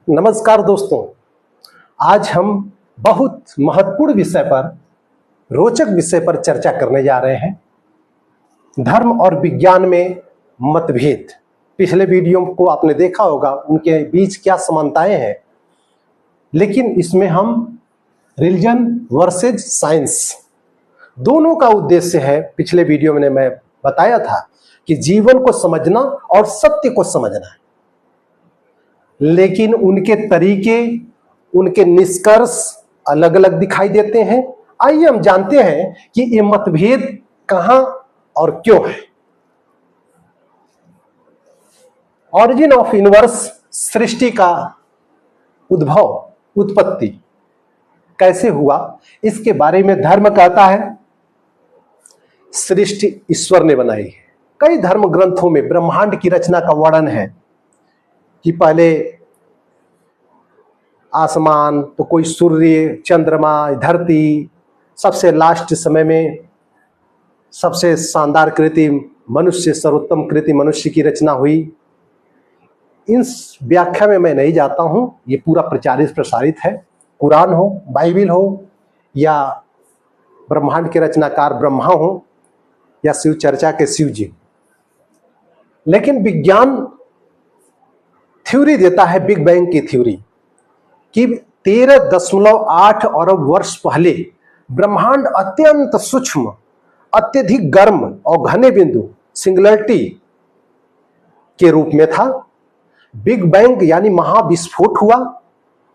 नमस्कार दोस्तों, आज हम बहुत महत्वपूर्ण विषय पर, रोचक विषय पर चर्चा करने जा रहे हैं। धर्म और विज्ञान में मतभेद। पिछले वीडियो को आपने देखा होगा, उनके बीच क्या समानताएं हैं, लेकिन इसमें हम रिलीजन वर्सेज साइंस दोनों का उद्देश्य है। पिछले वीडियो में मैं बताया था कि जीवन को समझना और सत्य को समझना, लेकिन उनके तरीके, उनके निष्कर्ष अलग अलग दिखाई देते हैं। आइए हम जानते हैं कि ये मतभेद कहां और क्यों है। ऑरिजिन ऑफ यूनिवर्स, सृष्टि का उद्भव, उत्पत्ति कैसे हुआ, इसके बारे में धर्म कहता है सृष्टि ईश्वर ने बनाई है। कई धर्म ग्रंथों में ब्रह्मांड की रचना का वर्णन है कि पहले आसमान, तो कोई सूर्य, चंद्रमा, धरती, सबसे लास्ट समय में सबसे शानदार कृति मनुष्य, सर्वोत्तम कृति मनुष्य की रचना हुई। इन व्याख्या में मैं नहीं जाता हूं, ये पूरा प्रचारित प्रसारित है। कुरान हो, बाइबिल हो, या ब्रह्मांड के रचनाकार ब्रह्मा हो, या शिव चर्चा के शिव जी। लेकिन विज्ञान थ्योरी देता है, बिग बैंग की थ्योरी, कि 13.8 अरब वर्ष पहले ब्रह्मांड अत्यंत सूक्ष्म, अत्यधिक गर्म और घने बिंदु सिंगुलरिटी के रूप में था। बिग बैंग यानी महाविस्फोट हुआ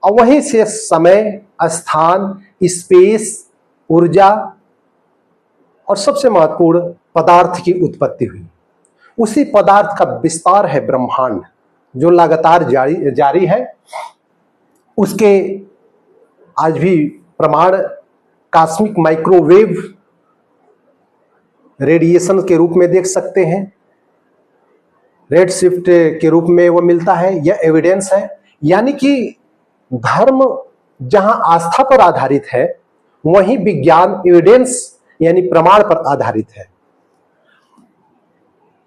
और वहीं से समय, स्थान, स्पेस, ऊर्जा और सबसे महत्वपूर्ण पदार्थ की उत्पत्ति हुई। उसी पदार्थ का विस्तार है ब्रह्मांड, जो लगातार जारी है। उसके आज भी प्रमाण कॉस्मिक माइक्रोवेव रेडिएशन के रूप में देख सकते हैं, रेड शिफ्ट के रूप में वो मिलता है। यह एविडेंस है। यानी कि धर्म जहां आस्था पर आधारित है, वहीं विज्ञान एविडेंस यानी प्रमाण पर आधारित है।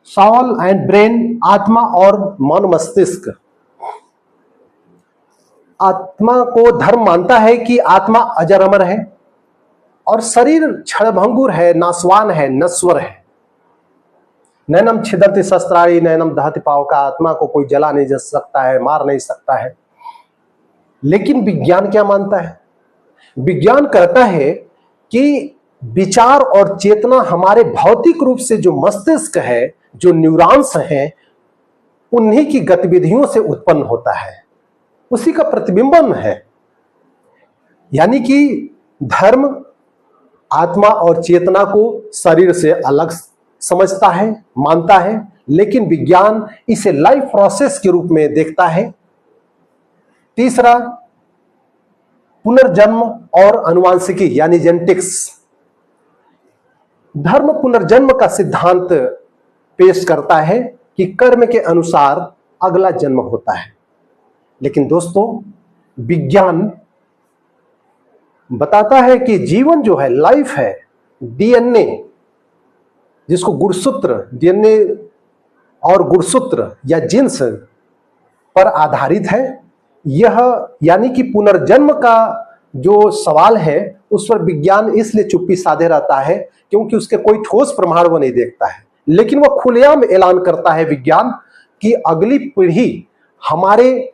सॉल एंड ब्रेन, आत्मा और मन मस्तिष्क। आत्मा को धर्म मानता है कि आत्मा अजर अमर है और शरीर क्षणभंगुर है, नाशवान है, नश्वर है। नैनम छिदन्ति शस्त्राणि नैनम दहति पावका। आत्मा को कोई जला नहीं जा सकता है, मार नहीं सकता है। लेकिन विज्ञान क्या मानता है? विज्ञान कहता है कि विचार और चेतना हमारे भौतिक रूप से जो मस्तिष्क है, जो न्यूरॉन्स हैं, उन्हीं की गतिविधियों से उत्पन्न होता है, उसी का प्रतिबिंबन है। यानी कि धर्म आत्मा और चेतना को शरीर से अलग समझता है, मानता है, लेकिन विज्ञान इसे लाइफ प्रोसेस के रूप में देखता है। तीसरा, पुनर्जन्म और आनुवांशिकी यानी जेनेटिक्स। धर्म पुनर्जन्म का सिद्धांत पेश करता है कि कर्म के अनुसार अगला जन्म होता है। लेकिन दोस्तों, विज्ञान बताता है कि जीवन जो है, लाइफ है, डीएनए, जिसको गुणसूत्र, डीएनए और गुणसूत्र या जीन्स पर आधारित है। यह यानी कि पुनर्जन्म का जो सवाल है, उस पर विज्ञान इसलिए चुप्पी साधे रहता है क्योंकि उसके कोई ठोस प्रमाण वो नहीं देखता है। लेकिन वह खुलेआम ऐलान करता है विज्ञान कि अगली पीढ़ी हमारे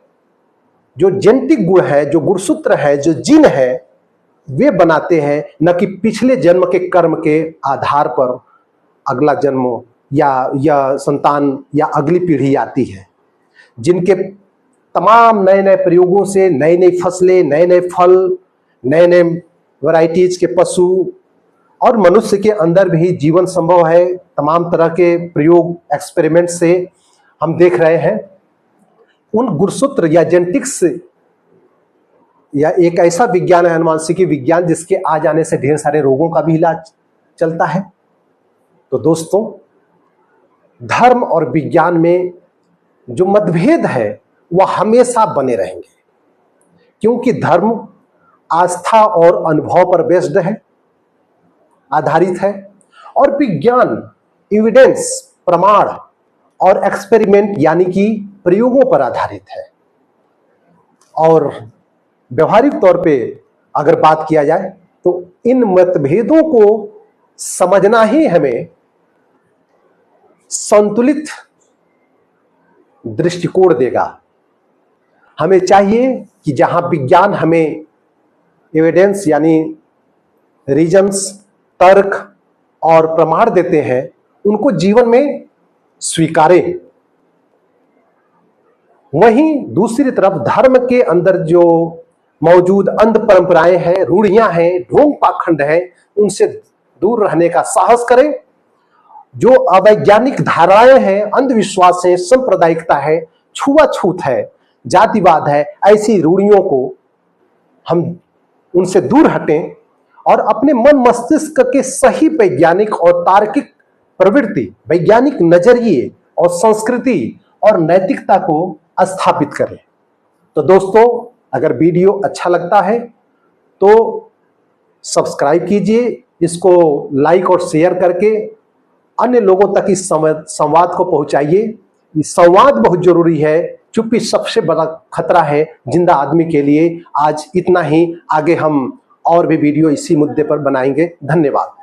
जो जेनेटिक गुण है, जो गुणसूत्र है, जो जीन है, वे बनाते हैं, न कि पिछले जन्म के कर्म के आधार पर अगला जन्म या संतान या अगली पीढ़ी आती है। जिनके तमाम नए नए प्रयोगों से नई नई फसलें, नए नए फल, नए नए वैरायटीज के पशु और मनुष्य के अंदर भी जीवन संभव है। तमाम तरह के प्रयोग, एक्सपेरिमेंट से हम देख रहे हैं। उन गुणसूत्र या जेनेटिक्स या एक ऐसा विज्ञान है, आनुवांशिकी विज्ञान, जिसके आ जाने से ढेर सारे रोगों का भी इलाज चलता है। तो दोस्तों, धर्म और विज्ञान में जो मतभेद है वह हमेशा बने रहेंगे, क्योंकि धर्म आस्था और अनुभव पर बेस्ड है, आधारित है, और विज्ञान एविडेंस, प्रमाण और एक्सपेरिमेंट यानी कि प्रयोगों पर आधारित है। और व्यवहारिक तौर पे अगर बात किया जाए तो इन मतभेदों को समझना ही हमें संतुलित दृष्टिकोण देगा। हमें चाहिए कि जहां विज्ञान हमें एविडेंस यानी रीजंस, तर्क और प्रमाण देते हैं, उनको जीवन में स्वीकारें। वहीं दूसरी तरफ धर्म के अंदर जो मौजूद अंध परंपराएं हैं, रूढ़ियां हैं, ढोंग पाखंड हैं, उनसे दूर रहने का साहस करें। जो अवैज्ञानिक धारणाएं हैं, अंधविश्वास है, सांप्रदायिकता है, छुआछूत है, जातिवाद है, ऐसी रूढ़ियों को हम उनसे दूर हटें और अपने मन मस्तिष्क के सही वैज्ञानिक और तार्किक प्रवृत्ति, वैज्ञानिक नजरिए और संस्कृति और नैतिकता को स्थापित करें। तो दोस्तों, अगर वीडियो अच्छा लगता है तो सब्सक्राइब कीजिए, इसको लाइक और शेयर करके अन्य लोगों तक इस संवाद को पहुंचाइए। ये संवाद बहुत जरूरी है। चुप्पी सबसे बड़ा खतरा है जिंदा आदमी के लिए। आज इतना ही, आगे हम और भी वीडियो इसी मुद्दे पर बनाएंगे। धन्यवाद।